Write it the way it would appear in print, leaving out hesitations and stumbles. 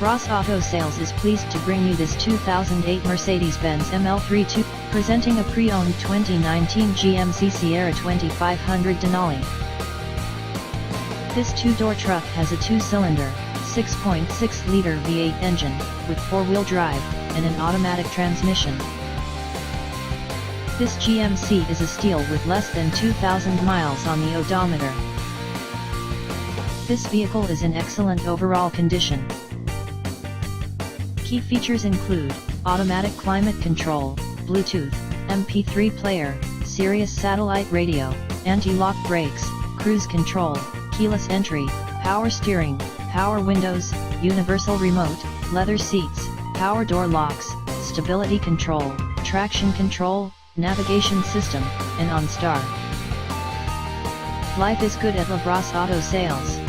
Ross Auto Sales is pleased to bring you this 2008 Mercedes-Benz ML3 presenting a pre-owned 2019 GMC Sierra 2500 Denali. This two-door truck has a two-cylinder, 6.6-liter V8 engine, with four-wheel drive, and an automatic transmission. This GMC is a steal with less than 2,000 miles on the odometer. This vehicle is in excellent overall condition. Key features include automatic climate control, Bluetooth, MP3 player, Sirius satellite radio, anti-lock brakes, cruise control, keyless entry, power steering, power windows, universal remote, leather seats, power door locks, stability control, traction control, navigation system, and OnStar. Life is good at Ross Auto Sales.